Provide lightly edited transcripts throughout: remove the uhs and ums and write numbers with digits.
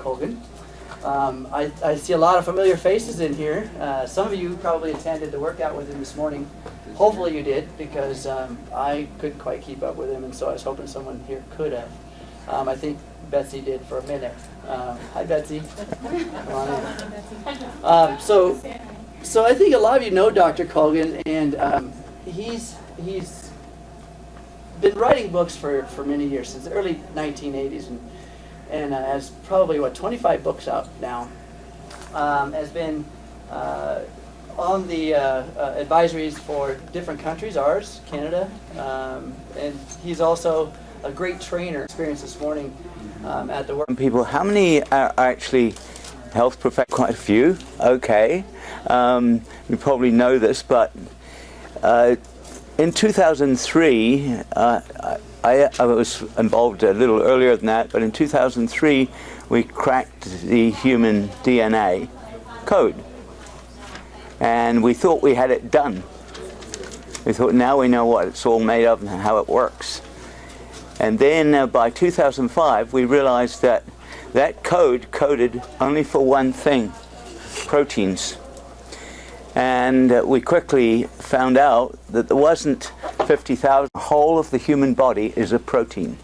Colgan. I see a lot of familiar faces in here. Some of you probably attended the workout with him this morning. Hopefully you did, because I couldn't quite keep up with him, and so I was hoping someone here could have. I think Betsy did for a minute. Hi, Betsy. Come on in. So I think a lot of you know Dr. Colgan, and he's been writing books for many years, since the early 1980s, and has probably, 25 books out now. Has been on the advisories for different countries, ours, Canada, and he's also a great trainer. Experience this morning at the work. People, how many are actually health professionals? Quite a few. Okay, you probably know this, but in 2003, I was involved a little earlier than that, but in 2003 we cracked the human DNA code, and we thought we had it done. We thought, now we know what it's all made of and how it works. And then by 2005 we realized that that code coded only for one thing: proteins. And we quickly found out that there wasn't 50,000. The whole of the human body is a protein.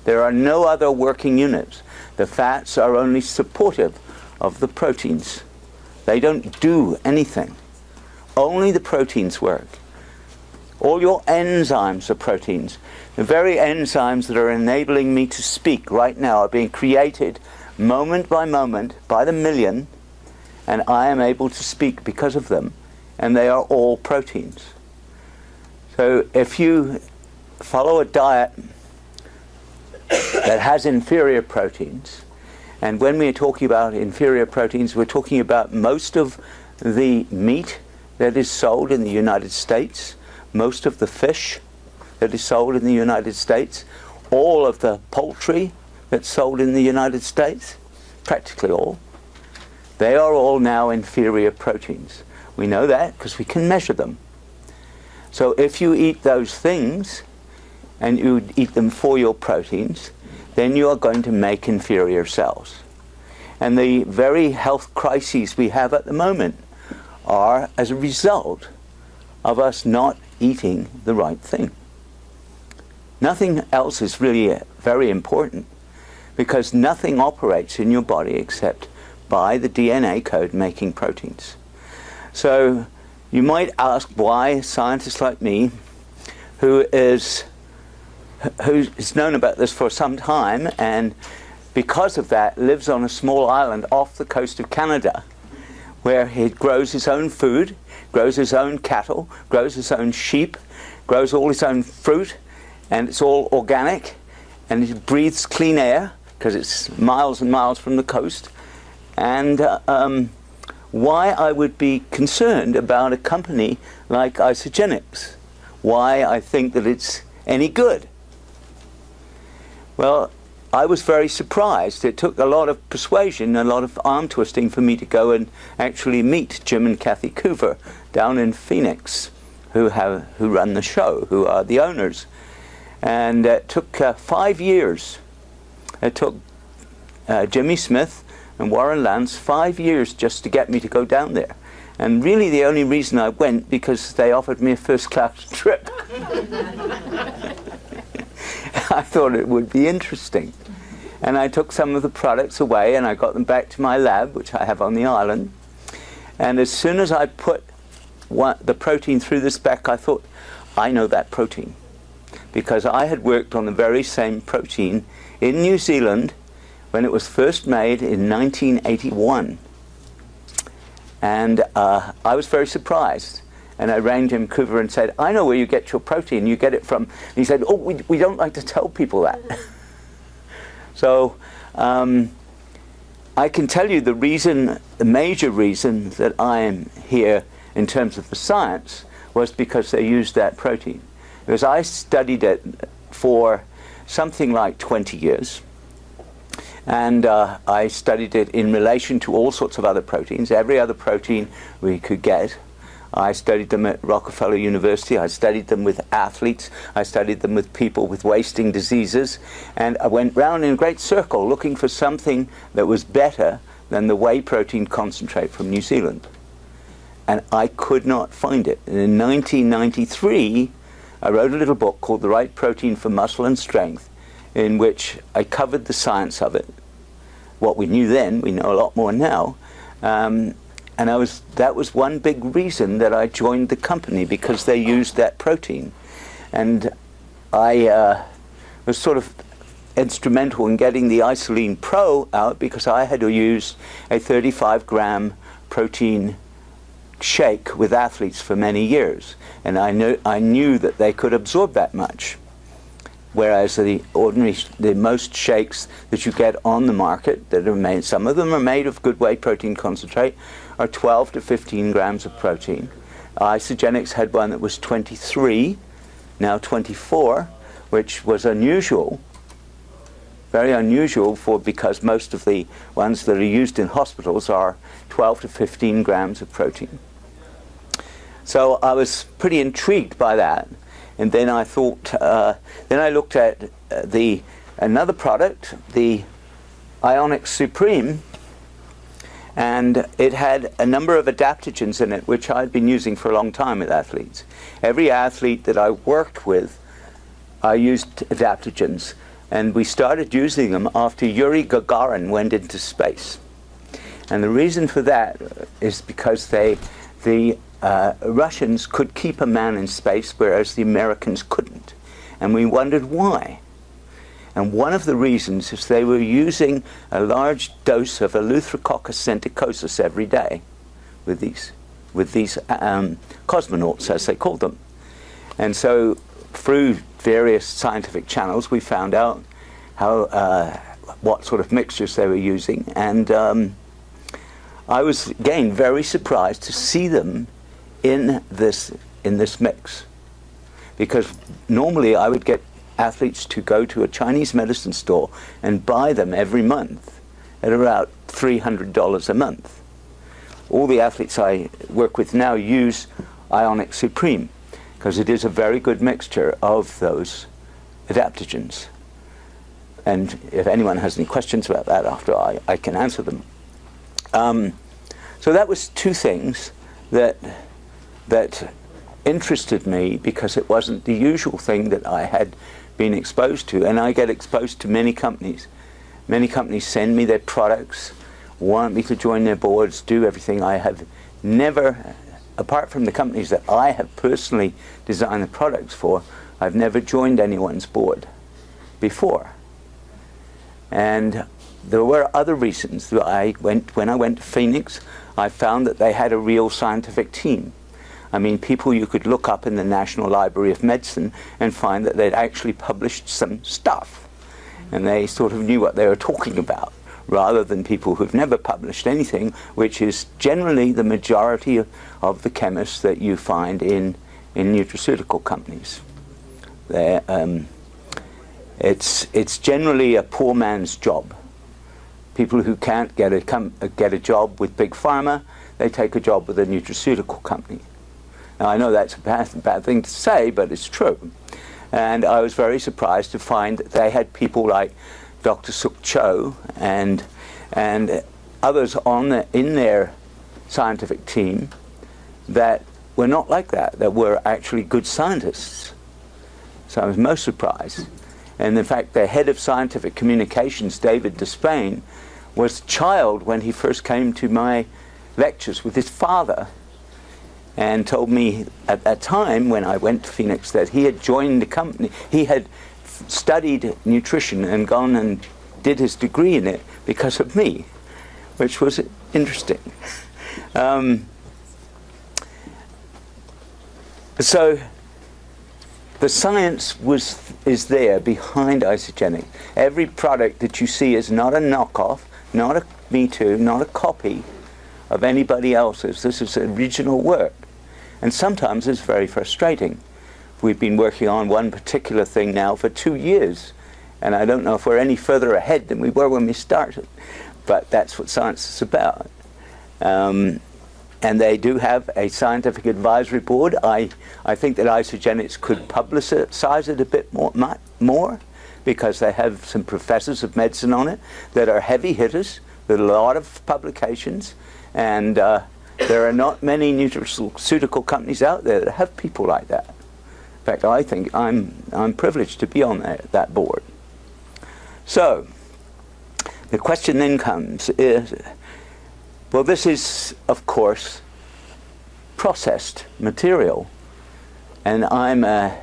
There are no other working units. The fats are only supportive of the proteins. They don't do anything. Only the proteins work. All your enzymes are proteins. The very enzymes that are enabling me to speak right now are being created moment by moment by the million, and I am able to speak because of them, and they are all proteins. So if you follow a diet that has inferior proteins, and when we're talking about inferior proteins, we're talking about most of the meat that is sold in the United States, most of the fish that is sold in the United States, all of the poultry that's sold in the United States, practically all. They are all now inferior proteins. We know that because we can measure them. So if you eat those things, and you eat them for your proteins, then you are going to make inferior cells. And the very health crises we have at the moment are as a result of us not eating the right thing. Nothing else is really very important, because nothing operates in your body except by the DNA code making proteins. So you might ask why scientists like me, who is known about this for some time, and because of that lives on a small island off the coast of Canada, where he grows his own food, grows his own cattle, grows his own sheep, grows all his own fruit, and it's all organic, and he breathes clean air because it's miles and miles from the coast. And why I would be concerned about a company like Isogenics, why I think that it's any good. Well, I was very surprised. It took a lot of persuasion, a lot of arm twisting for me to go and actually meet Jim and Kathy Coover down in Phoenix, who run the show, who are the owners. And it took 5 years. It took Jimmy Smith and Warren Lance 5 years just to get me to go down there. And really the only reason I went, because they offered me a first-class trip. I thought it would be interesting. And I took some of the products away and I got them back to my lab, which I have on the island. And as soon as I put the protein through the spec, I thought, I know that protein. Because I had worked on the very same protein in New Zealand when it was first made in 1981. And I was very surprised. And I rang Jim Coover and said, I know where you get your protein. You get it from... And he said, oh, we don't like to tell people that. So I can tell you the major reason that I am here in terms of the science was because they used that protein. Because I studied it for something like 20 years. And I studied it in relation to all sorts of other proteins. Every other protein we could get, I studied them at Rockefeller University. I studied them with athletes. I studied them with people with wasting diseases. And I went round in a great circle looking for something that was better than the whey protein concentrate from New Zealand. And I could not find it. And in 1993, I wrote a little book called The Right Protein for Muscle and Strength, in which I covered the science of it. What we knew then, we know a lot more now. And that was one big reason that I joined the company, because they used that protein. And I was sort of instrumental in getting the Isoline Pro out, because I had to use a 35-gram protein shake with athletes for many years. And I knew that they could absorb that much. Whereas the most shakes that you get on the market that are made, some of them are made of good whey protein concentrate, are 12 to 15 grams of protein. Isogenics had one that was 23, now 24, which was unusual, very unusual because most of the ones that are used in hospitals are 12 to 15 grams of protein. So I was pretty intrigued by that. And then I thought, then I looked at another product, the Ionic Supreme, and it had a number of adaptogens in it, which I'd been using for a long time with athletes. Every athlete that I worked with, I used adaptogens, and we started using them after Yuri Gagarin went into space. And the reason for that is because the Russians could keep a man in space, whereas the Americans couldn't. And we wondered why. And one of the reasons is they were using a large dose of Eleutherococcus centicosus every day with these cosmonauts, as they called them. And so through various scientific channels, we found out what sort of mixtures they were using. And I was, again, very surprised to see them in this mix, because normally I would get athletes to go to a Chinese medicine store and buy them every month at about $300 a month. All the athletes I work with now use Ionic Supreme because it is a very good mixture of those adaptogens. And if anyone has any questions about that after, I can answer them. So that was two things that interested me, because it wasn't the usual thing that I had been exposed to. And I get exposed to many companies. Many companies send me their products, want me to join their boards, do everything. I have never, apart from the companies that I have personally designed the products for, I've never joined anyone's board before. And there were other reasons. When I went to Phoenix, I found that they had a real scientific team. I mean, people you could look up in the National Library of Medicine and find that they'd actually published some stuff. And they sort of knew what they were talking about, rather than people who've never published anything, which is generally the majority of the chemists that you find in nutraceutical companies. It's generally a poor man's job. People who can't get a job with Big Pharma, they take a job with a nutraceutical company. Now, I know that's a bad thing to say, but it's true. And I was very surprised to find that they had people like Dr. Suk Cho and others in their scientific team that were not like that were actually good scientists. So I was most surprised. And in fact, the head of scientific communications, David Despain, was a child when he first came to my lectures with his father, and told me at that time when I went to Phoenix that he had joined the company. He had studied nutrition and gone and did his degree in it because of me, which was interesting. So the science is there behind Isogenic. Every product that you see is not a knockoff, not a me too, not a copy of anybody else's. This is original work. And sometimes it's very frustrating. We've been working on one particular thing now for 2 years, and I don't know if we're any further ahead than we were when we started, but that's what science is about. and they do have a scientific advisory board. I think that Isogenics could publicize it a bit more because they have some professors of medicine on it that are heavy hitters with a lot of publications, and there are not many nutraceutical companies out there that have people like that. In fact, I think I'm privileged to be on that board. So the question then comes is, well, this is, of course, processed material. And I'm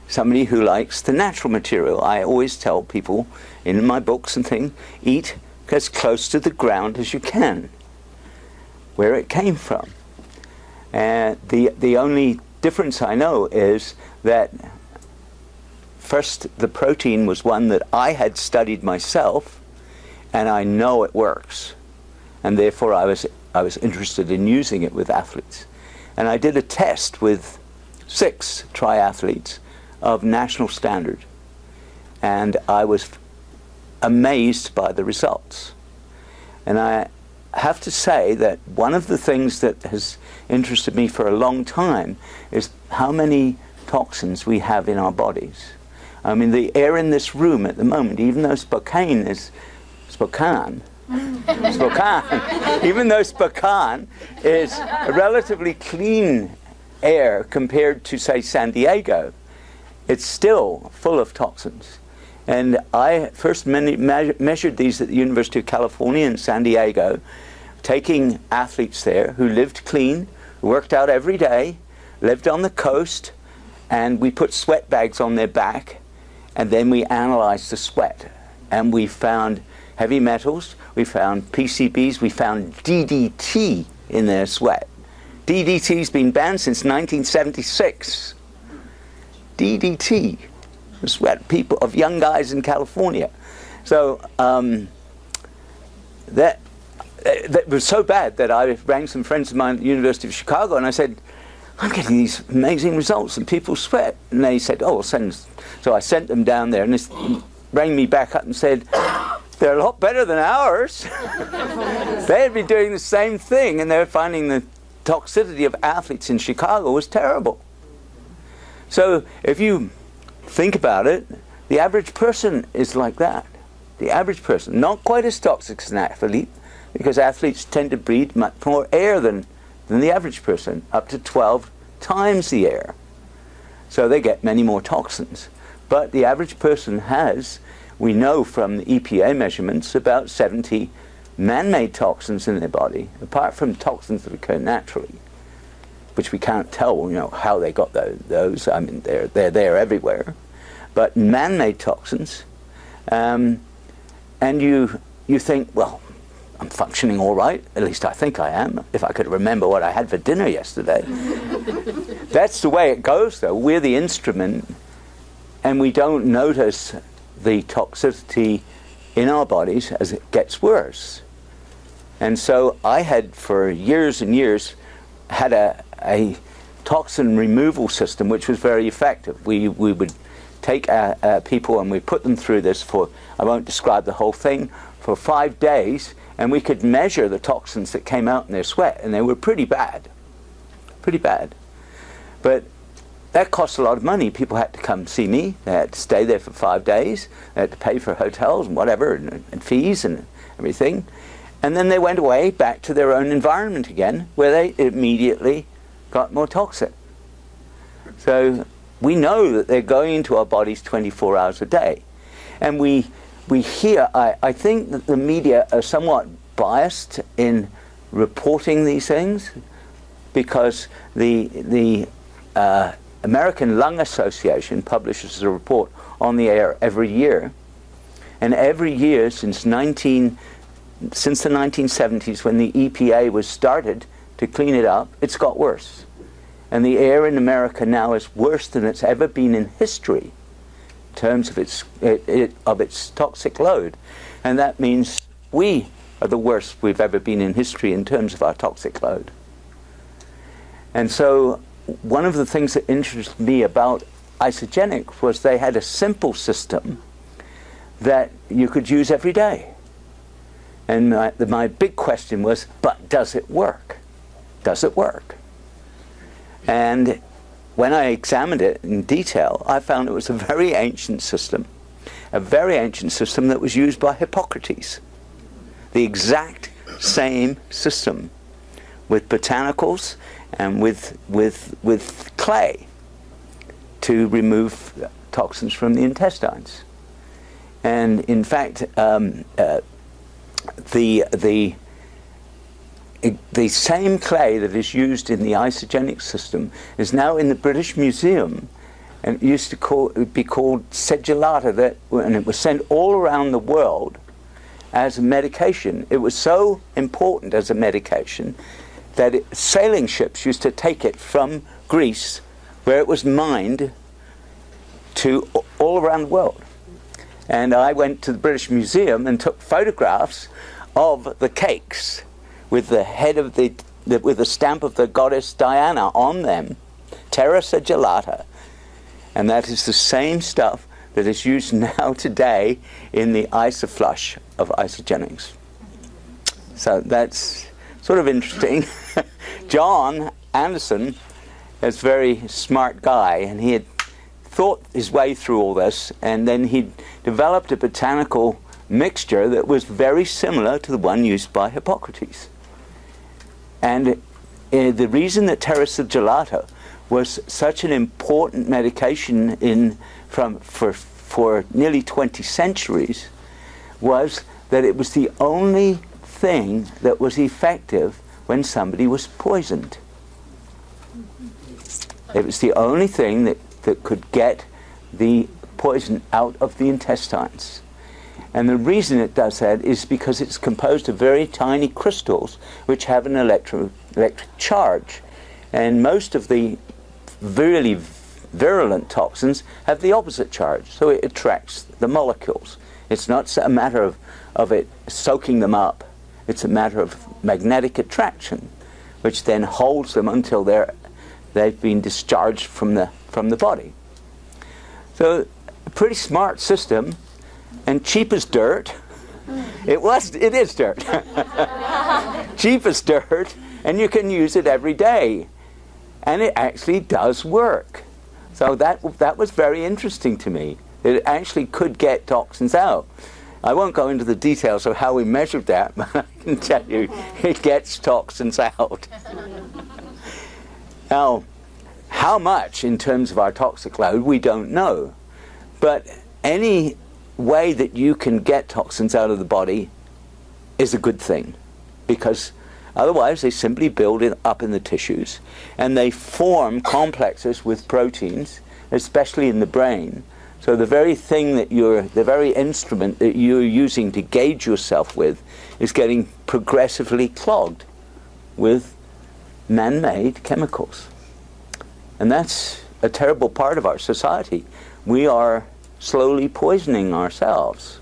somebody who likes the natural material. I always tell people in my books and things, eat as close to the ground as you can, where it came from. And the only difference I know is that first, the protein was one that I had studied myself, and I know it works. And therefore I was interested in using it with athletes. And I did a test with 6 triathletes of national standard. And I was amazed by the results. And I have to say that one of the things that has interested me for a long time is how many toxins we have in our bodies. I mean, the air in this room at the moment, even though Spokane, even though Spokane is a relatively clean air compared to, say, San Diego, it's still full of toxins. And I first measured these at the University of California in San Diego, taking athletes there who lived clean, worked out every day, lived on the coast, and we put sweat bags on their back, and then we analyzed the sweat. And we found heavy metals, we found PCBs, we found DDT in their sweat. DDT's been banned since 1976. DDT, the sweat people of young guys in California. So that was so bad that I rang some friends of mine at the University of Chicago, and I said, I'm getting these amazing results and people sweat. And they said, oh, send. So I sent them down there, and they rang me back up and said, they're a lot better than ours. They had been doing the same thing, and they were finding the toxicity of athletes in Chicago was terrible. So if you think about it, the average person is like that. The average person, not quite as toxic as an athlete, because athletes tend to breathe much more air than the average person, up to 12 times the air. So they get many more toxins. But the average person has, we know from the EPA measurements, about 70 man-made toxins in their body, apart from toxins that occur naturally, which we can't tell, how they got those. I mean, they're there everywhere. But man-made toxins, and you think, well, I'm functioning all right. At least I think I am, if I could remember what I had for dinner yesterday. That's the way it goes, though. We're the instrument, and we don't notice the toxicity in our bodies as it gets worse. And so I had, for years and years, had a toxin removal system which was very effective. We would take people and we put them through this for, I won't describe the whole thing, for 5 days, and we could measure the toxins that came out in their sweat, and they were pretty bad. Pretty bad. But that cost a lot of money. People had to come see me. They had to stay there for 5 days. They had to pay for hotels and whatever, and fees and everything. And then they went away back to their own environment again, where they immediately got more toxic. So we know that they're going into our bodies 24 hours a day. And we hear, I think that the media are somewhat biased in reporting these things, because the American Lung Association publishes a report on the air every year. And every year since the 1970s, when the EPA was started to clean it up, it's got worse. And the air in America now is worse than it's ever been in history in terms of its toxic load. And that means we are the worst we've ever been in history in terms of our toxic load. And so one of the things that interested me about Isogenics was they had a simple system that you could use every day. And my big question was, but does it work? does it work? And when I examined it in detail, I found it was a very ancient system that was used by Hippocrates. The exact same system, with botanicals and with clay to remove toxins from the intestines. And in fact, the same clay that is used in the isogenic system is now in the British Museum, and it used to be called sedulata, and it was sent all around the world as a medication. It was so important as a medication that sailing ships used to take it from Greece, where it was mined, to all around the world. And I went to the British Museum and took photographs of the cakes with the head of with the stamp of the goddess Diana on them, Terra Sigillata. And that is the same stuff that is used now today in the isoflush of isogenics. So that's sort of interesting. John Anderson is a very smart guy, and he had thought his way through all this, and then he developed a botanical mixture that was very similar to the one used by Hippocrates. And the reason that Terra Sigillata was such an important medication for nearly 20 centuries was that it was the only thing that was effective when somebody was poisoned. It was the only thing that could get the poison out of the intestines. And the reason it does that is because it's composed of very tiny crystals which have an electric charge. And most of the really virulent toxins have the opposite charge, so it attracts the molecules. It's not a matter of it soaking them up. It's a matter of magnetic attraction, which then holds them until they've been discharged from the body. So a pretty smart system, and cheap as dirt. It is dirt. Cheap as dirt, and you can use it every day. And it actually does work. So that was very interesting to me. It actually could get toxins out. I won't go into the details of how we measured that, but I can tell you it gets toxins out. Now, how much in terms of our toxic load, we don't know. But any way that you can get toxins out of the body is a good thing, because otherwise they simply build it up in the tissues and they form complexes with proteins, especially in the brain. So the very thing the very instrument that you're using to gauge yourself with is getting progressively clogged with man-made chemicals. And that's a terrible part of our society. We are slowly poisoning ourselves.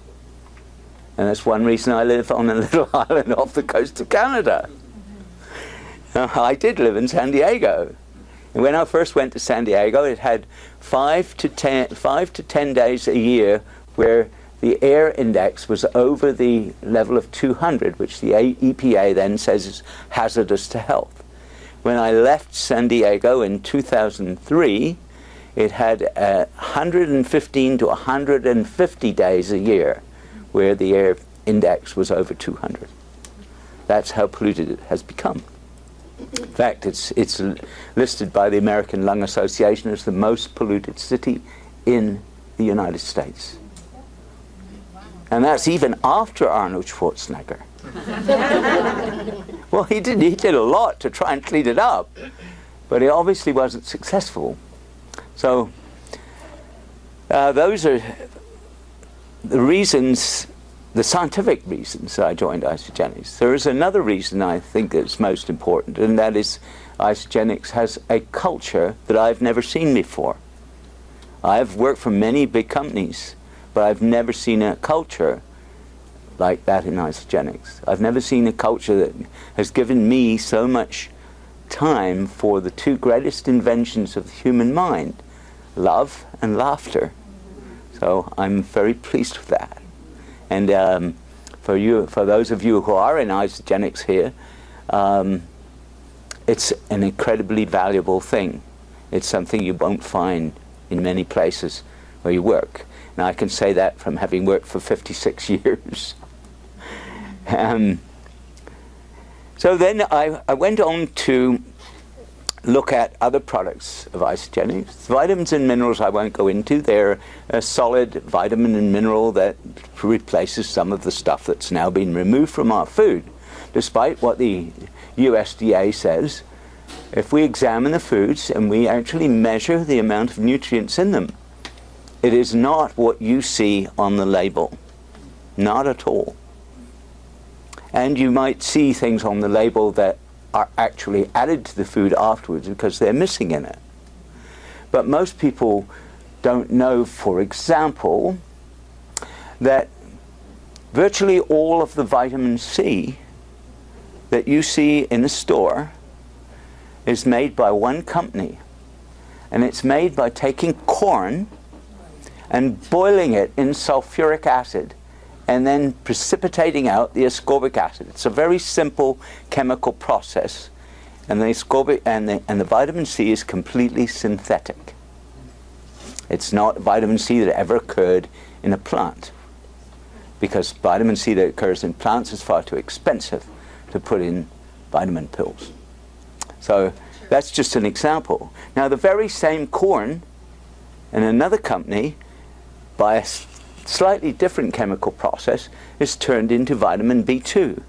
And that's one reason I live on a little island off the coast of Canada. I did live in San Diego. And when I first went to San Diego, it had 5 to 10 days a year where the air index was over the level of 200, which the EPA then says is hazardous to health. When I left San Diego in 2003, it had 115 to 150 days a year where the air index was over 200. That's how polluted it has become. In fact, it's listed by the American Lung Association as the most polluted city in the United States. And that's even after Arnold Schwarzenegger. Well, he did a lot to try and clean it up, but he obviously wasn't successful. So those are the reasons, the scientific reasons I joined Isogenics. There is another reason I think that's most important, and that is Isogenics has a culture that I've never seen before. I've worked for many big companies, but I've never seen a culture like that in Isogenics. I've never seen a culture that has given me so much time for the two greatest inventions of the human mind, love and laughter. So I'm very pleased with that. And for those of you who are in Isogenics here, it's an incredibly valuable thing. It's something you won't find in many places where you work. Now I can say that from having worked for 56 years. So then I went on to look at other products of Isogenics. Vitamins and minerals I won't go into. They're a solid vitamin and mineral that replaces some of the stuff that's now been removed from our food. Despite what the USDA says, if we examine the foods and we actually measure the amount of nutrients in them, it is not what you see on the label. Not at all. And you might see things on the label that are actually added to the food afterwards because they're missing in it. But most people don't know, for example, that virtually all of the vitamin C that you see in a store is made by one company. And it's made by taking corn and boiling it in sulfuric acid and then precipitating out the ascorbic acid. It's a very simple chemical process, and the ascorbic and the vitamin C is completely synthetic. It's not vitamin C that ever occurred in a plant, because vitamin C that occurs in plants is far too expensive to put in vitamin pills. So that's just an example. Now the very same corn in another company, by a slightly different chemical process, is turned into vitamin B2,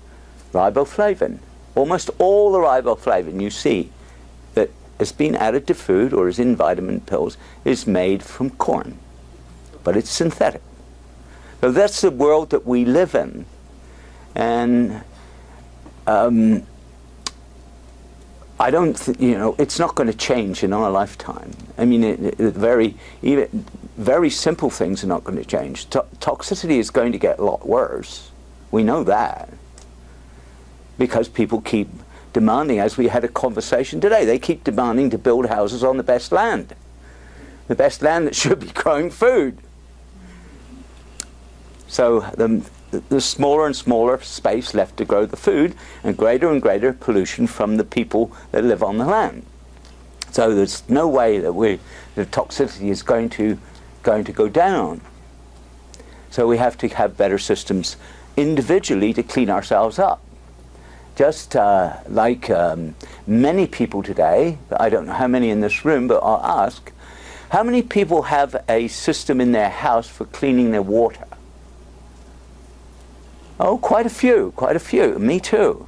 riboflavin. Almost all the riboflavin you see that has been added to food or is in vitamin pills is made from corn, but it's synthetic. So that's the world that we live in, and I don't it's not going to change in our lifetime. I mean, very simple things are not going to change. Toxicity is going to get a lot worse. We know that. Because people keep demanding, as we had a conversation today, they keep demanding to build houses on the best land. The best land that should be growing food. So the smaller and smaller space left to grow the food, and greater pollution from the people that live on the land. So there's no way that the toxicity is going to go down. So we have to have better systems individually to clean ourselves up. Just like many people today, I don't know how many in this room, but I'll ask, how many people have a system in their house for cleaning their water? Oh, quite a few. Me too.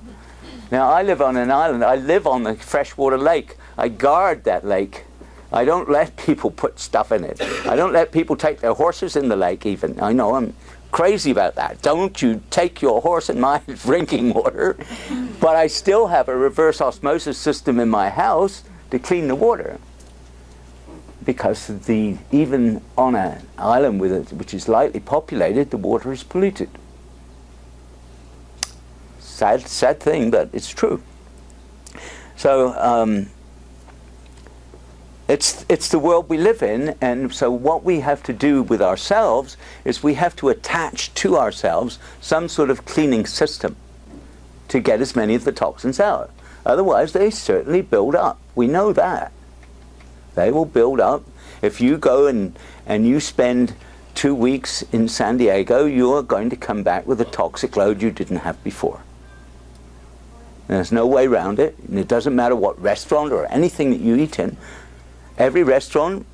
Now, I live on an island. I live on the freshwater lake. I guard that lake. I don't let people put stuff in it. I don't let people take their horses in the lake even. I know I'm crazy about that. Don't you take your horse in my drinking water. But I still have a reverse osmosis system in my house to clean the water. Because even on an island which is lightly populated, the water is polluted. Sad thing, but it's true. So it's the world we live in, and so what we have to do with ourselves is we have to attach to ourselves some sort of cleaning system to get as many of the toxins out. Otherwise, they certainly build up. We know that. They will build up. If you go and you spend 2 weeks in San Diego, you are going to come back with a toxic load you didn't have before. There's no way around it, and it doesn't matter what restaurant or anything that you eat in. Every restaurant,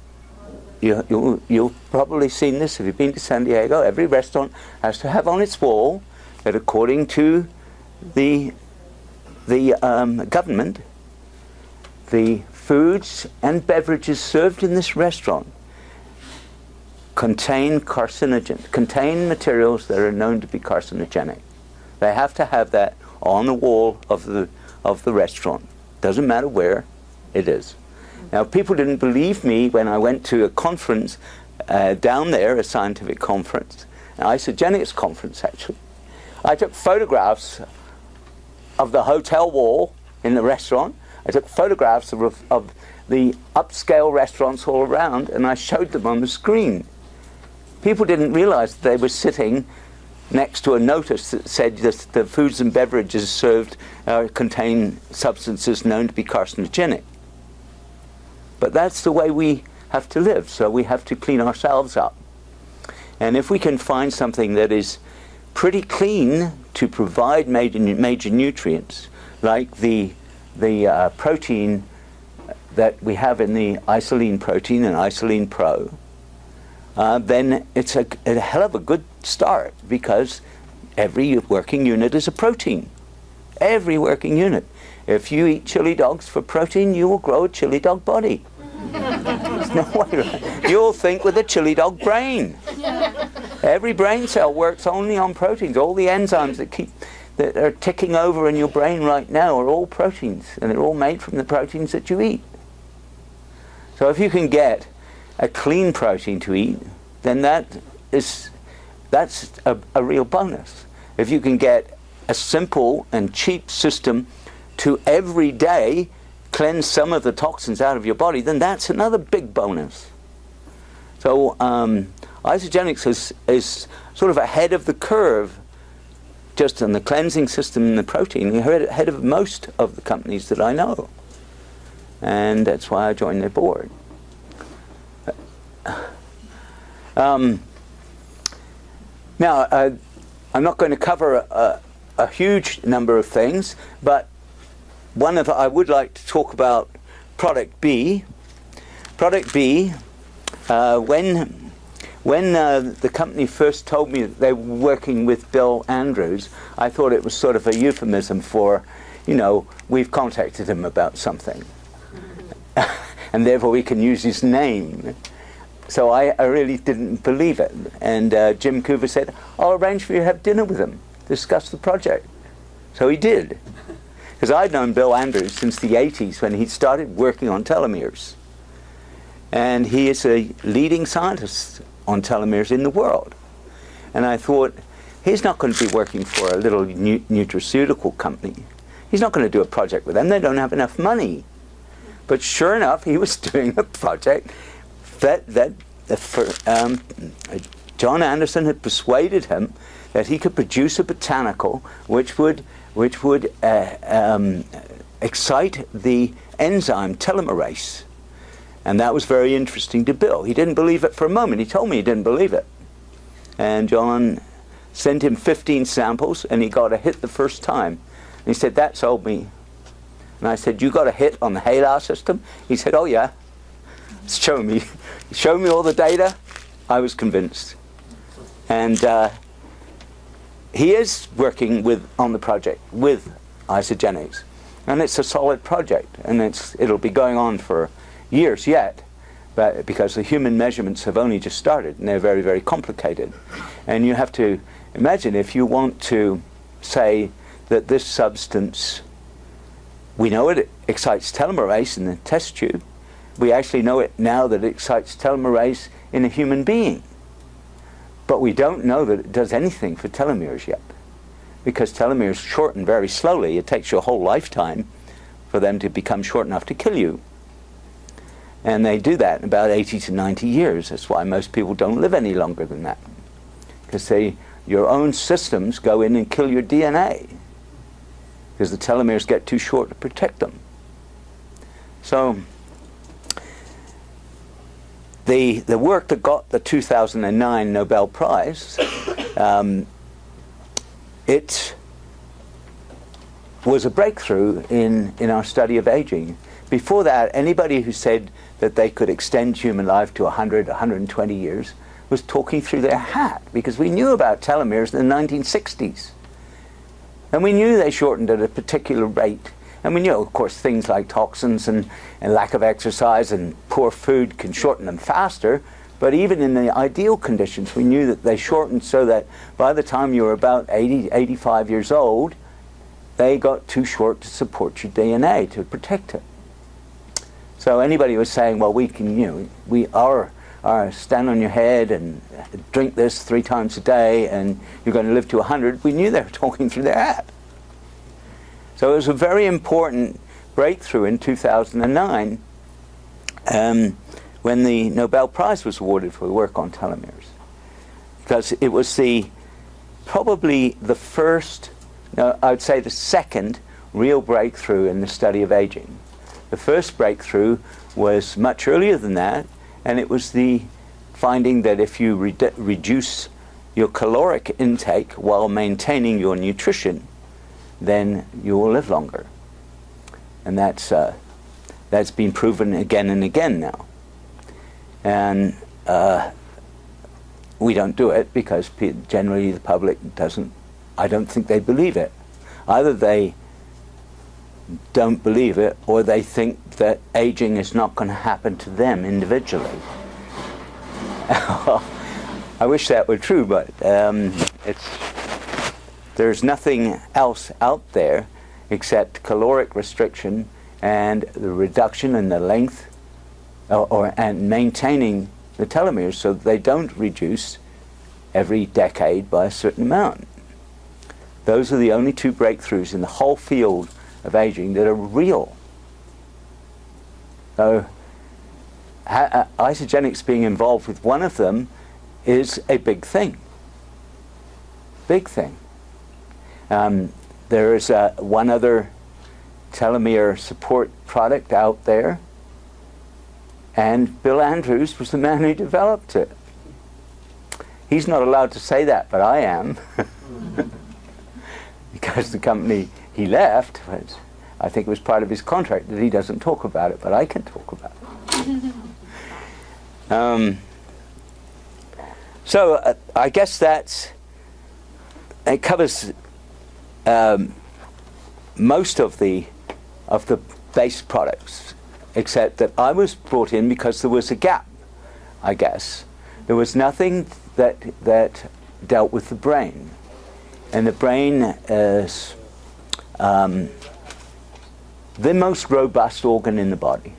you've probably seen this if you've been to San Diego, every restaurant has to have on its wall that according to the government, the foods and beverages served in this restaurant contain materials that are known to be carcinogenic. They have to have that on the wall of the restaurant. Doesn't matter where it is. Now, people didn't believe me when I went to a conference down there, a scientific conference, an isogenics conference actually. I took photographs of the hotel wall in the restaurant. I took photographs of the upscale restaurants all around, and I showed them on the screen. People didn't realize that they were sitting next to a notice that said that the foods and beverages served contain substances known to be carcinogenic. But that's the way we have to live, so we have to clean ourselves up. And if we can find something that is pretty clean to provide major nutrients, like the protein that we have in the isolene protein and isolene pro, then it's a hell of a good start, because every working unit is a protein. Every working unit. If you eat chili dogs for protein, you will grow a chili dog body. There's no way around. You'll think with a chili dog brain. Every brain cell works only on proteins. All the enzymes that are ticking over in your brain right now are all proteins, and they're all made from the proteins that you eat. So if you can get a clean protein to eat, then that's a real bonus. If you can get a simple and cheap system to every day cleanse some of the toxins out of your body, then that's another big bonus. So isogenics is sort of ahead of the curve just on the cleansing system and the protein, ahead of most of the companies that I know. And that's why I joined their board. Now, I'm not going to cover a huge number of things, but I would like to talk about product B. Product B, when the company first told me that they were working with Bill Andrews, I thought it was sort of a euphemism for, we've contacted him about something. And therefore we can use his name. So I really didn't believe it. And Jim Coover said, I'll arrange for you to have dinner with him, discuss the project. So he did. Because I'd known Bill Andrews since the 80s when he started working on telomeres. And he is a leading scientist on telomeres in the world. And I thought, he's not going to be working for a little nutraceutical company. He's not going to do a project with them. They don't have enough money. But sure enough, he was doing a project that John Anderson had persuaded him that he could produce a botanical which would excite the enzyme telomerase. And that was very interesting to Bill. He didn't believe it for a moment. He told me he didn't believe it. And John sent him 15 samples, and he got a hit the first time. And he said, that sold me. And I said, you got a hit on the HALA system? He said, oh yeah. Show me all the data. I was convinced. And he is working on the project with isogenics. And it's a solid project. And it'll be going on for years yet, but because the human measurements have only just started, and they're very, very complicated. And you have to imagine, if you want to say that this substance, we know it excites telomerase in the test tube. We actually know it now that it excites telomerase in a human being. But we don't know that it does anything for telomeres yet, because telomeres shorten very slowly. It takes you a whole lifetime for them to become short enough to kill you. And they do that in about 80 to 90 years. That's why most people don't live any longer than that. Because your own systems go in and kill your DNA. Because the telomeres get too short to protect them. So the work that got the 2009 Nobel Prize, it was a breakthrough in our study of aging. Before that, anybody who said that they could extend human life to 100, 120 years was talking through their hat, because we knew about telomeres in the 1960s. And we knew they shortened at a particular rate. And we knew, of course, things like toxins and lack of exercise and poor food can shorten them faster. But even in the ideal conditions, we knew that they shortened so that by the time you were about 80, 85 years old, they got too short to support your DNA, to protect it. So anybody was saying, well, we can, stand on your head and drink this 3 times a day and you're going to live to 100, we knew they were talking through their hat. So it was a very important breakthrough in 2009 when the Nobel Prize was awarded for the work on telomeres. Because it was the probably the first, no, I would say the second real breakthrough in the study of aging. The first breakthrough was much earlier than that, and it was the finding that if you reduce your caloric intake while maintaining your nutrition, then you will live longer. And that's been proven again and again now. And we don't do it because generally the public doesn't, I don't think they believe it. Either they don't believe it, or they think that aging is not going to happen to them individually. I wish that were true, but there's nothing else out there except caloric restriction and the reduction in the length and maintaining the telomeres so that they don't reduce every decade by a certain amount. Those are the only two breakthroughs in the whole field of aging that are real. So isogenics being involved with one of them is a big thing. Big thing. There is one other telomere support product out there, and Bill Andrews was the man who developed it. He's not allowed to say that, but I am. Because the company he left, I think it was part of his contract that he doesn't talk about it, but I can talk about it. So I guess it covers most of the base products, except that I was brought in because there was a gap, I guess. There was nothing that dealt with the brain. And the brain is the most robust organ in the body.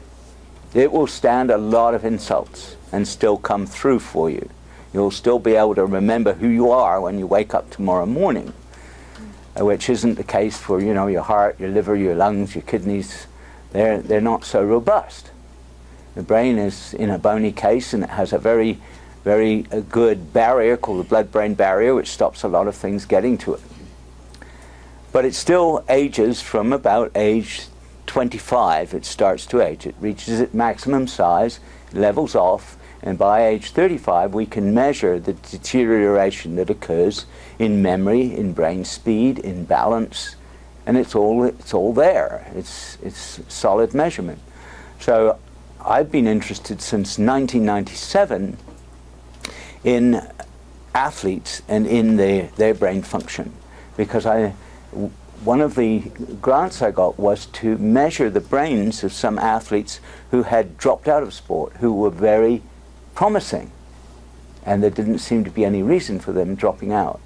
It will stand a lot of insults and still come through for you. You'll still be able to remember who you are when you wake up tomorrow morning, which isn't the case for, your heart, your liver, your lungs, your kidneys. They're not so robust. The brain is in a bony case, and it has a very, very good barrier called the blood-brain barrier, which stops a lot of things getting to it. But it still ages from about age 25. It starts to age. It reaches its maximum size, levels off, and by age 35 we can measure the deterioration that occurs in memory, in brain speed, in balance, and it's all there. It's solid measurement. So I've been interested since 1997 in athletes and in their brain function, because one of the grants I got was to measure the brains of some athletes who had dropped out of sport, who were very promising, and there didn't seem to be any reason for them dropping out.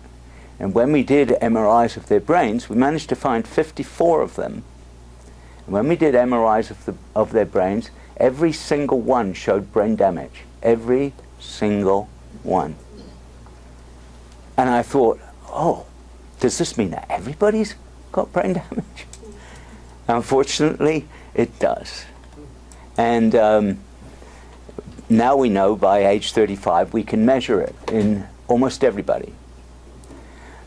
And when we did MRIs of their brains, we managed to find 54 of them. And when we did MRIs of their brains, every single one showed brain damage. Every single one. And I thought, oh, does this mean that everybody's got brain damage? Unfortunately, it does. And now we know by age 35 we can measure it in almost everybody.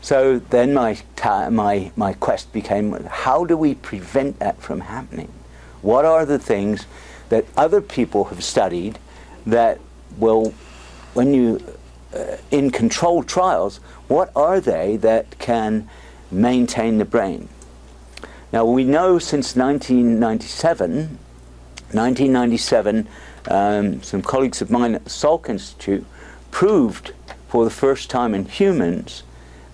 So then my quest became, how do we prevent that from happening? What are the things that other people have studied that will, when you, in controlled trials, what are they that can maintain the brain? Now we know since 1997, some colleagues of mine at the Salk Institute proved for the first time in humans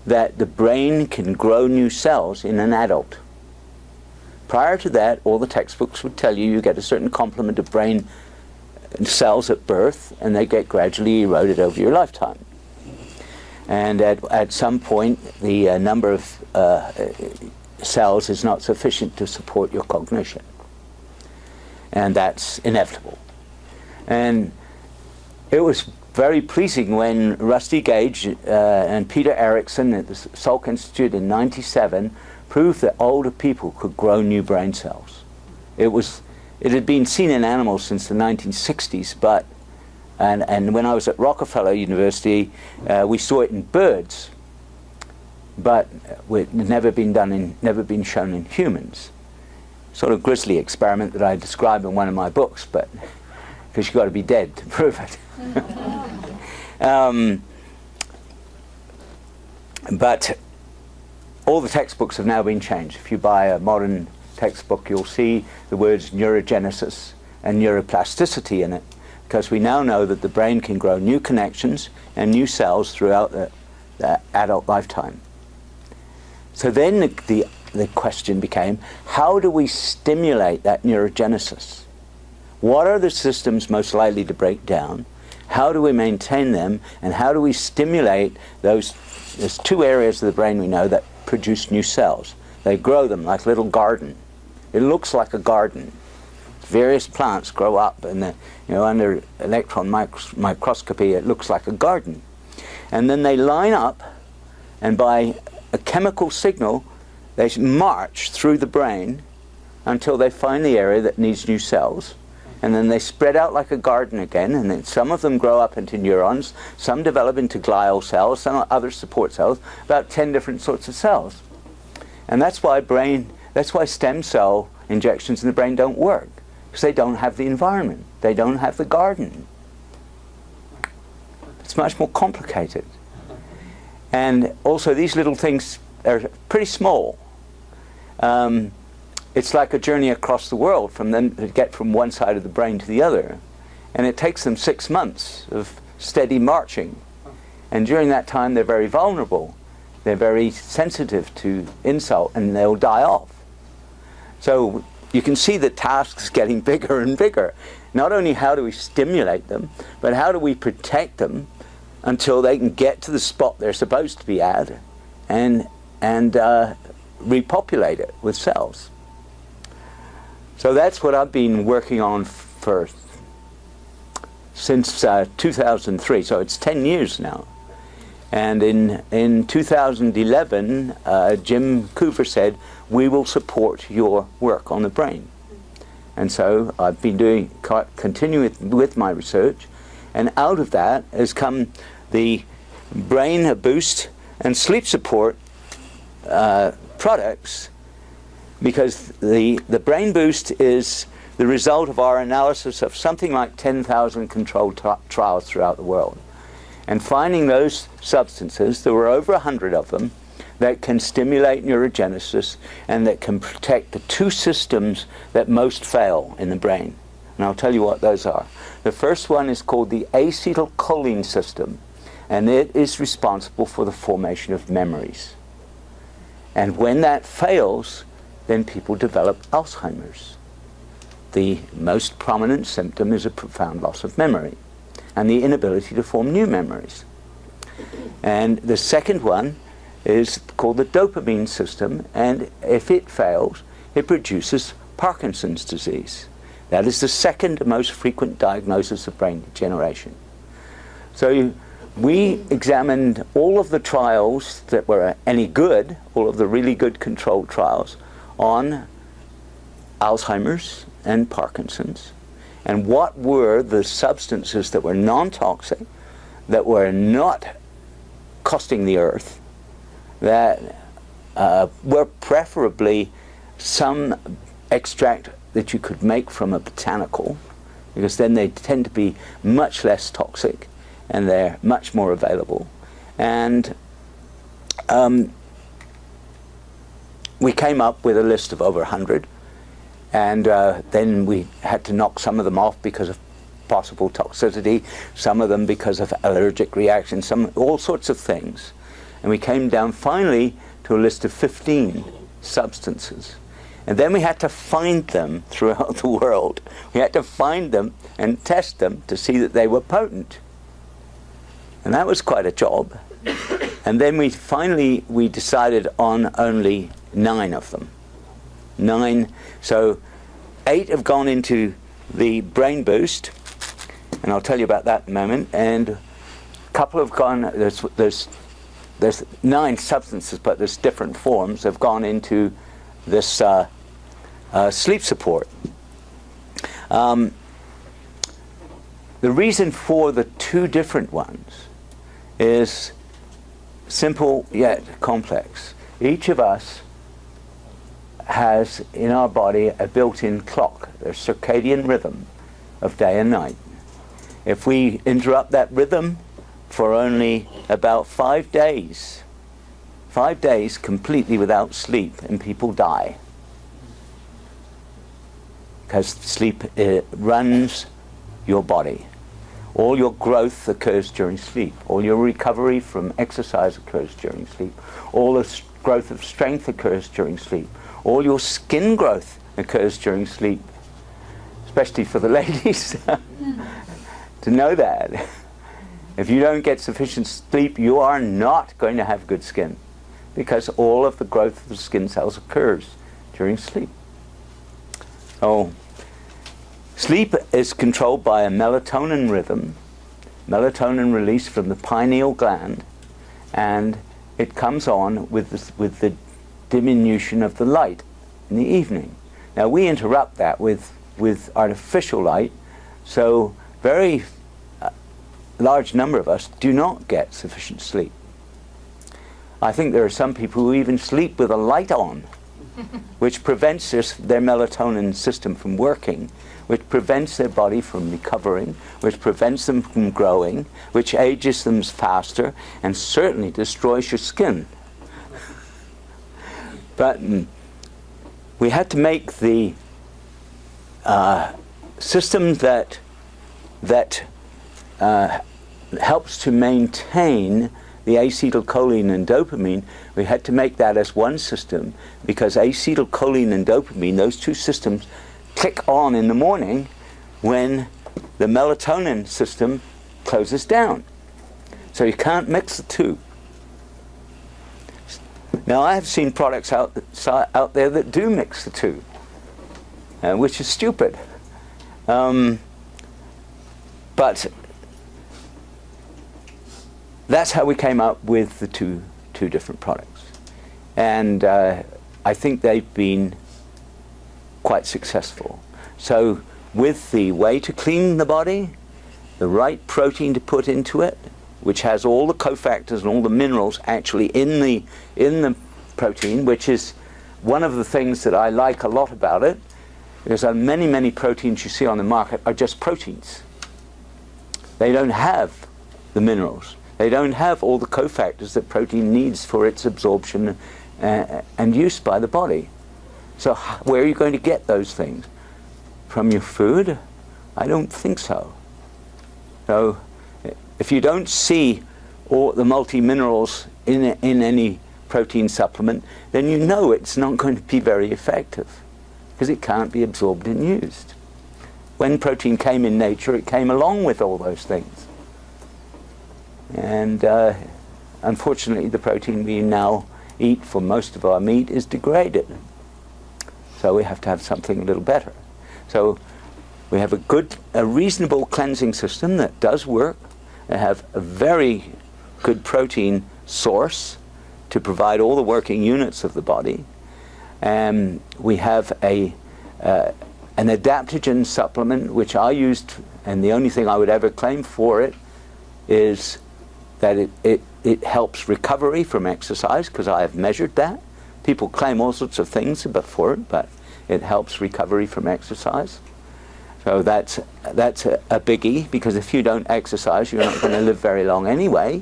that the brain can grow new cells in an adult. Prior to that, all the textbooks would tell you get a certain complement of brain cells at birth, and they get gradually eroded over your lifetime. And at some point, the number of cells is not sufficient to support your cognition. And that's inevitable. And it was very pleasing when Rusty Gage and Peter Erickson at the Salk Institute in '97 proved that older people could grow new brain cells. It had been seen in animals since the 1960s, but and when I was at Rockefeller University, we saw it in birds. but it never been shown in humans. Sort of grisly experiment that I describe in one of my books, but because you've got to be dead to prove it. But all the textbooks have now been changed. If you buy a modern textbook, you'll see the words neurogenesis and neuroplasticity in it, because we now know that the brain can grow new connections and new cells throughout the adult lifetime. So then the question became, how do we stimulate that neurogenesis? What are the systems most likely to break down? How do we maintain them? And how do we stimulate those? There's two areas of the brain we know that produce new cells. They grow them like a little garden. It looks like a garden. Various plants grow up, and under electron microscopy it looks like a garden. And then they line up, and by a chemical signal they march through the brain until they find the area that needs new cells. And then they spread out like a garden again, and then some of them grow up into neurons, some develop into glial cells, some other support cells, about 10 different sorts of cells. And that's why stem cell injections in the brain don't work, because they don't have the environment, they don't have the garden. It's much more complicated. And also these little things are pretty small. It's like a journey across the world from them to get from one side of the brain to the other. And it takes them 6 months of steady marching. And during that time they're very vulnerable. They're very sensitive to insult, and they'll die off. So you can see the task's getting bigger and bigger. Not only how do we stimulate them, but how do we protect them until they can get to the spot they're supposed to be at and repopulate it with cells. So that's what I've been working on since 2003, so it's 10 years now. And in 2011, Jim Coover said, we will support your work on the brain. And so I've been continuing with my research, and out of that has come the brain boost and sleep support products, because the brain boost is the result of our analysis of something like 10,000 controlled trials throughout the world, and finding those substances, there were over 100 of them, that can stimulate neurogenesis and that can protect the two systems that most fail in the brain. And I'll tell you what those are. The first one is called the acetylcholine system, and it is responsible for the formation of memories. And when that fails, then people develop Alzheimer's. The most prominent symptom is a profound loss of memory and the inability to form new memories. And the second one is called the dopamine system, and if it fails, it produces Parkinson's disease. That is the second most frequent diagnosis of brain degeneration. So we examined all of the trials that were any good, all of the really good controlled trials on Alzheimer's and Parkinson's, and what were the substances that were non-toxic, that were not costing the earth, that were preferably some extract that you could make from a botanical, because then they tend to be much less toxic and they're much more available. And we came up with a list of over 100, and then we had to knock some of them off because of possible toxicity, some of them because of allergic reactions, all sorts of things. And we came down finally to a list of 15 substances. And then we had to find them throughout the world. We had to find them and test them to see that they were potent. And that was quite a job. And then we decided on only 9 of them. 9. So 8 have gone into the brain boost, and I'll tell you about that in a moment. And a couple have gone, there's 9 substances, but there's different forms, have gone into this sleep support. The reason for the 2 different ones is simple yet complex. Each of us has in our body a built-in clock, a circadian rhythm of day and night. If we interrupt that rhythm for only about 5 days, 5 days completely without sleep, and people die. Because sleep runs your body. All your growth occurs during sleep. All your recovery from exercise occurs during sleep. All the growth of strength occurs during sleep. All your skin growth occurs during sleep. Especially for the ladies to know that. If you don't get sufficient sleep, you are not going to have good skin, because all of the growth of the skin cells occurs during sleep. Oh, sleep is controlled by a melatonin rhythm, melatonin released from the pineal gland, and it comes on with the diminution of the light in the evening. Now we interrupt that with artificial light, so very large number of us do not get sufficient sleep. I think there are some people who even sleep with a light on, which prevents their melatonin system from working, which prevents their body from recovering, which prevents them from growing, which ages them faster, and certainly destroys your skin. But we had to make the system that helps to maintain the acetylcholine and dopamine. We had to make that as one system, because acetylcholine and dopamine, those two systems, click on in the morning when the melatonin system closes down. So you can't mix the two. Now I have seen products out there that do mix the two, which is stupid. But that's how we came up with the two different products. And I think they've been quite successful. So with the way to clean the body, the right protein to put into it, which has all the cofactors and all the minerals actually in the protein, which is one of the things that I like a lot about it, because many proteins you see on the market are just proteins. They don't have the minerals. They don't have all the cofactors that protein needs for its absorption and use by the body. So where are you going to get those things? From your food? I don't think so. So if you don't see all the multi-minerals in any protein supplement, then you know it's not going to be very effective, because it can't be absorbed and used. When protein came in nature, it came along with all those things. And unfortunately, the protein we now eat for most of our meat is degraded. So we have to have something a little better. So we have a reasonable cleansing system that does work. They have a very good protein source to provide all the working units of the body. We have an adaptogen supplement, which I used, and the only thing I would ever claim for it is that it helps recovery from exercise, because I have measured that. People claim all sorts of things for it, but it helps recovery from exercise. So that's a biggie, because if you don't exercise, you're not going to live very long anyway.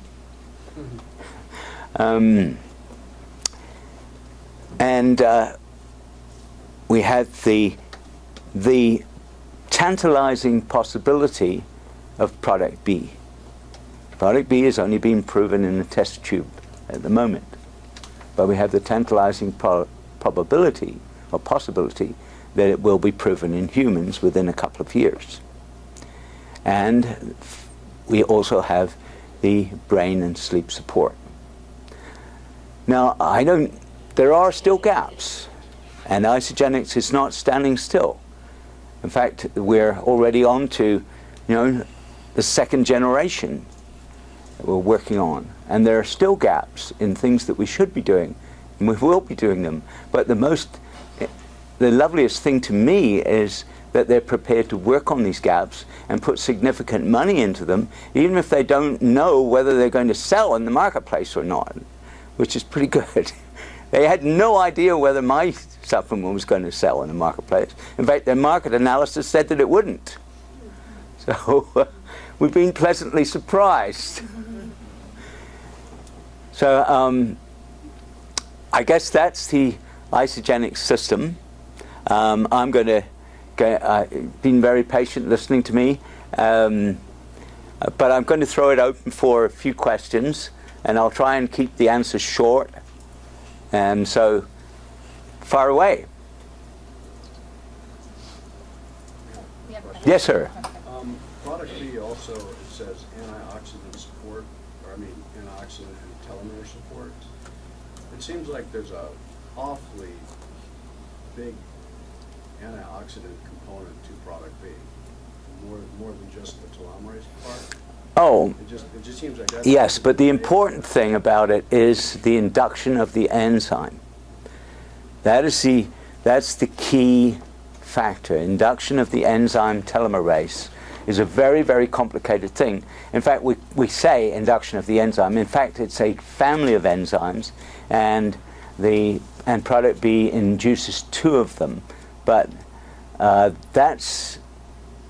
We had the tantalizing possibility of product B. Product B has only been proven in a test tube at the moment, but we have the tantalizing probability or possibility that it will be proven in humans within a couple of years. And we also have the brain and sleep support. Now, there are still gaps, and Isogenics is not standing still. In fact, we're already on to, the second generation that we're working on, and there are still gaps in things that we should be doing, and we will be doing them. But the loveliest thing to me is that they're prepared to work on these gaps and put significant money into them, even if they don't know whether they're going to sell in the marketplace or not, which is pretty good. They had no idea whether my supplement was going to sell in the marketplace. In fact, their market analysis said that it wouldn't. So we've been pleasantly surprised. So I guess that's the isogenic system. I'm going to been very patient listening to me, but I'm going to throw it open for a few questions, and I'll try and keep the answers short. And so, far away. Yes, sir. Product B also, it says antioxidant support, or I mean antioxidant and telomere support. It seems like there's a awfully big antioxidant component to product B, more than just the telomerase part. Oh, It just seems like that's... yes, but the important thing about it is the induction of the enzyme. That's the key factor. Induction of the enzyme telomerase is a very, very complicated thing. In fact, we say induction of the enzyme. In fact, it's a family of enzymes, and product B induces two of them. But that's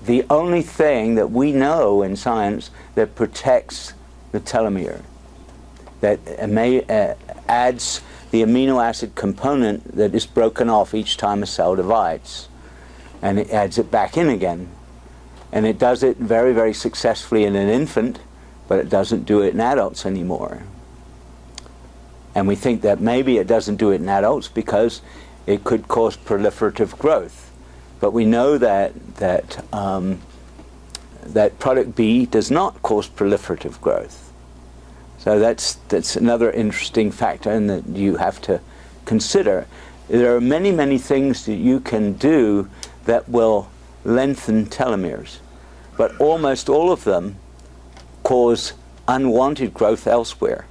the only thing that we know in science that protects the telomere, that adds the amino acid component that is broken off each time a cell divides, and it adds it back in again. And it does it very, very successfully in an infant, but it doesn't do it in adults anymore. And we think that maybe it doesn't do it in adults because it could cause proliferative growth. But we know that product B does not cause proliferative growth. So that's another interesting factor, and that you have to consider. There are many, many things that you can do that will lengthen telomeres, but almost all of them cause unwanted growth elsewhere,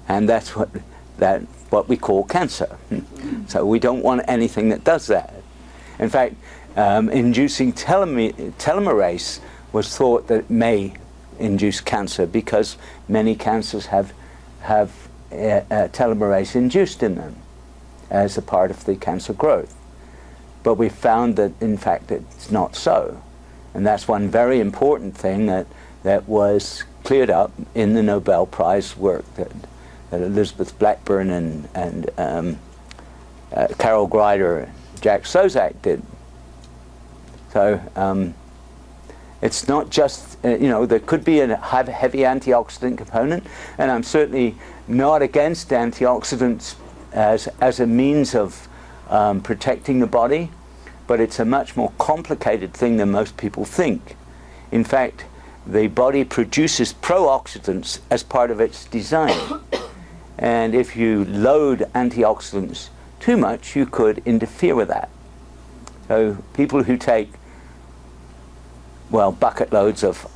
and that's what we call cancer. So we don't want anything that does that. In fact, inducing telomerase was thought that it may induce cancer because many cancers have telomerase induced in them as a part of the cancer growth. But we found that, in fact, it's not so. And that's one very important thing that was cleared up in the Nobel Prize work that Elizabeth Blackburn and Carol Greider and Jack Sozak did. So it's not just, there could be a heavy antioxidant component, and I'm certainly not against antioxidants as a means of protecting the body, but it's a much more complicated thing than most people think. In fact, the body produces pro-oxidants as part of its design. And if you load antioxidants too much, you could interfere with that. So people who take, bucket loads of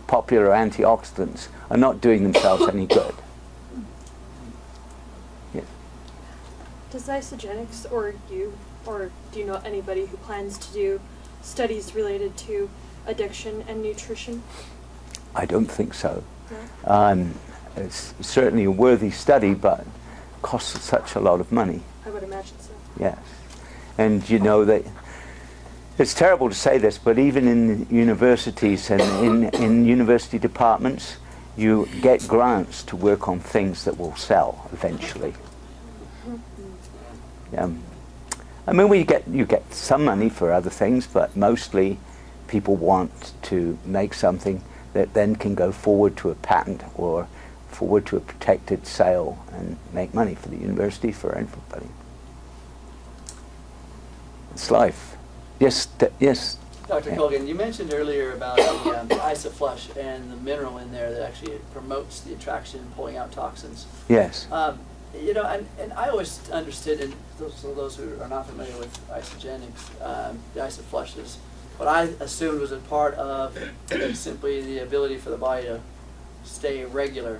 popular antioxidants are not doing themselves any good. Yeah. Does Isogenics or do you know anybody who plans to do studies related to addiction and nutrition? I don't think so. No? It's certainly a worthy study, but costs such a lot of money. I would imagine so. Yes. And that it's terrible to say this, but even in universities and in university departments, you get grants to work on things that will sell eventually. I mean, you get some money for other things, but mostly people want to make something that then can go forward to a patent or forward to a protected sale and make money for the university, for everybody. It's life. Yes, yes. Dr. Colgan, you mentioned earlier about the isoflush and the mineral in there that actually promotes the attraction and pulling out toxins. Yes. And I always understood, and those who are not familiar with isogenics, the isoflush is what I assumed was a part of simply the ability for the body to stay regular.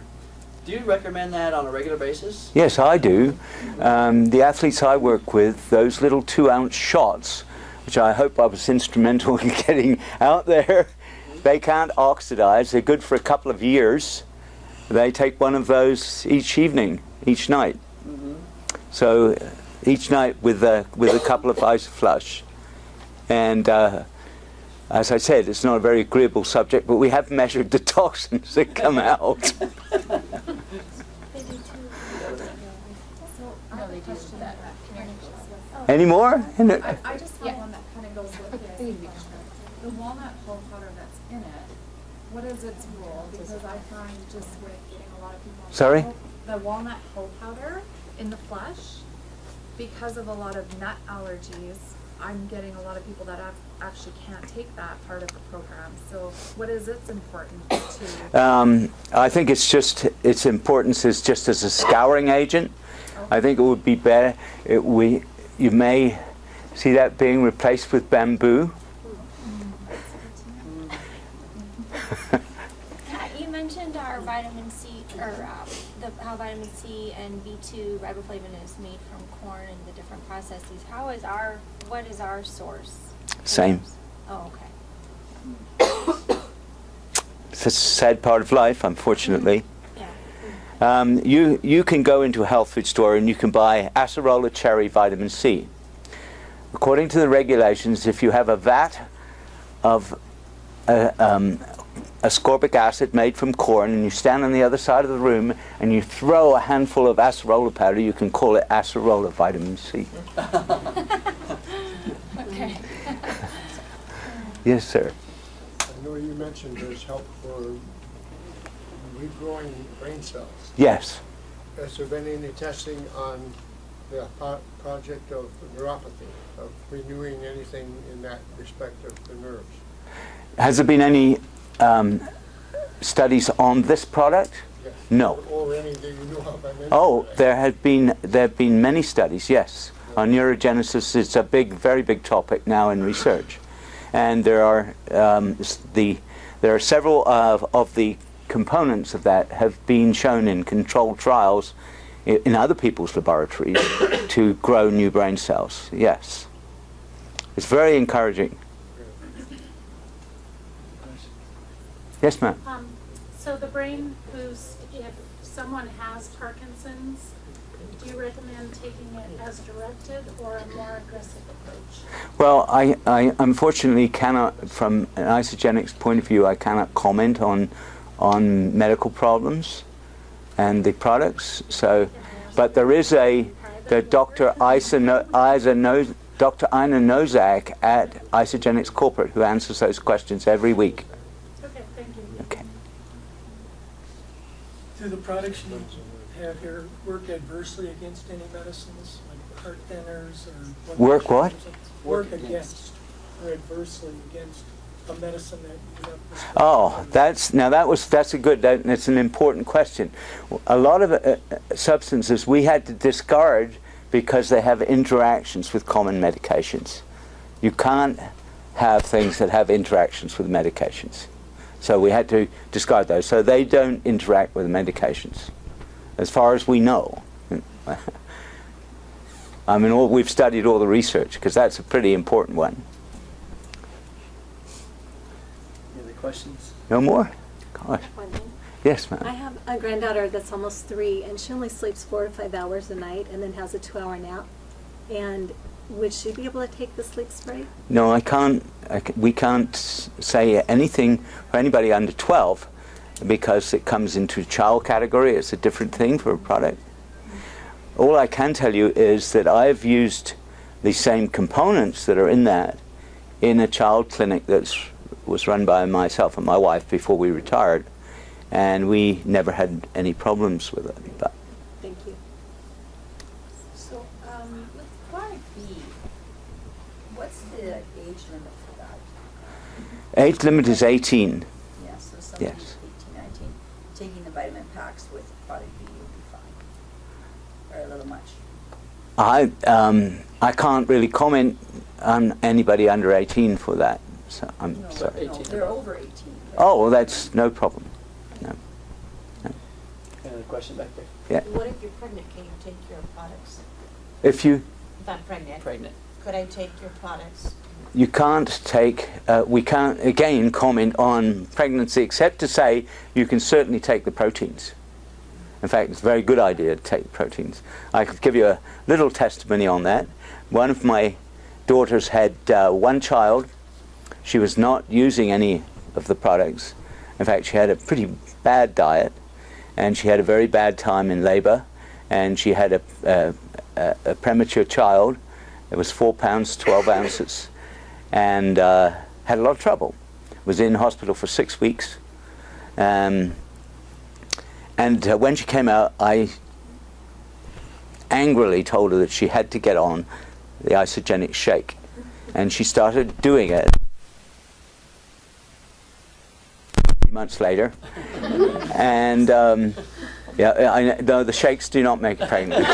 Do you recommend that on a regular basis? Yes, I do. The athletes I work with, those little 2-ounce shots, which I hope I was instrumental in getting out there, they can't oxidize. They're good for a couple of years. They take one of those each evening, each night. So each night with a couple of Isoflush. And as I said, it's not a very agreeable subject, but we have measured the toxins that come out. They do too. No, they do that. Any more? I just have one that kind of goes with this. The walnut hull powder that's in it, what is its role? Because I find just with getting a lot of people. Sorry? The walnut hull powder in the flesh, because of a lot of nut allergies, I'm getting a lot of people that actually can't take that part of the program. So what is its importance to? I think its importance is just as a scouring agent. Okay. I think it would be better. You may see that being replaced with bamboo. You mentioned our vitamin C, or how vitamin C and B2 riboflavin is made from corn and the different processes. What is our source? Same. Oh, okay. It's a sad part of life, unfortunately. Yeah. You can go into a health food store and you can buy acerola cherry vitamin C. According to the regulations, if you have a vat of ascorbic acid made from corn and you stand on the other side of the room and you throw a handful of acerola powder, you can call it acerola vitamin C. Okay. Yes, sir. I know you mentioned there's help for regrowing brain cells. Yes. Has there been any testing on the project of neuropathy, of renewing anything in that respect of the nerves? Has there been any studies on this product? Yes. No. Or any that you know of? I mean, Oh, there have been many studies, yes. On neurogenesis, it's a very big topic now in research, and there are several of the components of that have been shown in controlled trials in other people's laboratories to grow new brain cells. Yes, it's very encouraging. Yes, ma'am. So the brain boost, if someone has Parkinson's, do you recommend taking it as directed or a more aggressive approach? Well, I unfortunately cannot, from an isogenics point of view, I cannot comment on medical problems and the products. So, but there is the Dr. Dr. Ina Nozak at Isogenics Corporate who answers those questions every week. Okay, thank you. Okay. Do the products you have here work adversely against any medicines, like heart thinners or... Work what? Work against or adversely against a medicine that you have prescribed? Oh, that's an important question. A lot of substances we had to discard because they have interactions with common medications. You can't have things that have interactions with medications. So we had to discard those. So they don't interact with medications, as far as we know. I mean, we've studied all the research, because that's a pretty important one. Any other questions? No more? Gosh. One thing. Yes, ma'am. I have a granddaughter that's almost 3, and she only sleeps 4 to 5 hours a night and then has a 2-hour nap. And would she be able to take the sleep spray? No, I can't. We can't say anything for anybody under 12 because it comes into child category. It's a different thing for a product. All I can tell you is that I've used the same components that are in that in a child clinic that was run by myself and my wife before we retired, and we never had any problems with it. But Thank you. So, with product B, what's the age limit for that? age limit is 18. Yeah, so somebody Yes. 18, 19, taking the vitamin packs with product B would be fine, or a little much. I can't really comment on anybody under 18 for that. So I'm No, sorry. no, 18. they're over 18. Right? Oh, well, that's no problem. No. And Another question back there. Yeah. What if you're pregnant? Can you take your products? If you If I'm pregnant, Pregnant. could I take your products? You can't take, we can't again comment on pregnancy except to say you can certainly take the proteins. In fact, it's a very good idea to take proteins. I could give you a little testimony on that. One of my daughters had one child. She was not using any of the products. In fact, she had a pretty bad diet, and she had a very bad time in labor, and she had a premature child. It was 4 pounds, 12 ounces, and had a lot of trouble. Was in hospital for 6 weeks. And when she came out, I angrily told her that she had to get on the isogenic shake. And she started doing it 3 months later. And yeah, no, the shakes do not make you pregnant.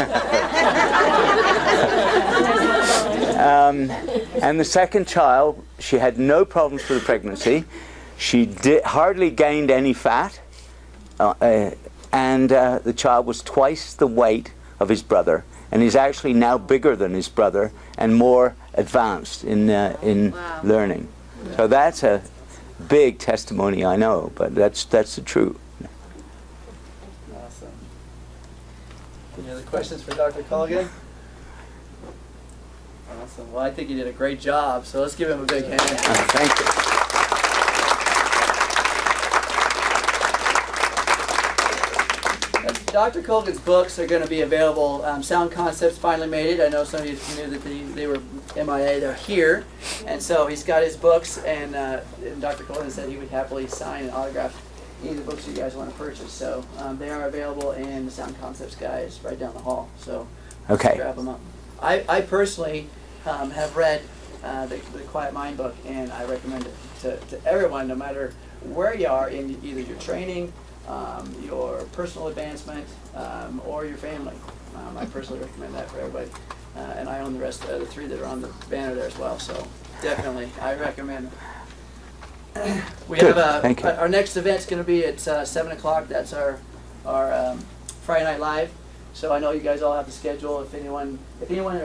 And the second child, she had no problems with the pregnancy. She hardly gained any fat. And the child was twice the weight of his brother, and he's actually now bigger than his brother and more advanced in learning. So that's a big testimony, I know, but that's the truth. Awesome. Any other questions for Dr. Colgan? Awesome. Well, I think he did a great job, so let's give him a big hand. Thank you. Dr. Colgan's books are going to be available. Sound Concepts finally made it. I know some of you knew that they were MIA. They're here. And so he's got his books, and Dr. Colgan said he would happily sign and autograph any of the books you guys want to purchase. So they are available, and the Sound Concepts guy is right down the hall. So Okay. grab them up. I personally have read the Quiet Mind book, and I recommend it to everyone, no matter where you are in either your training, your personal advancement, or your family. I personally recommend that for everybody. And I own the rest of the 3 that are on the banner there as well, so definitely, I recommend it. We Good. have Thank you. our next event's going to be at 7 o'clock. That's our Friday Night Live. So I know you guys all have the schedule. If anyone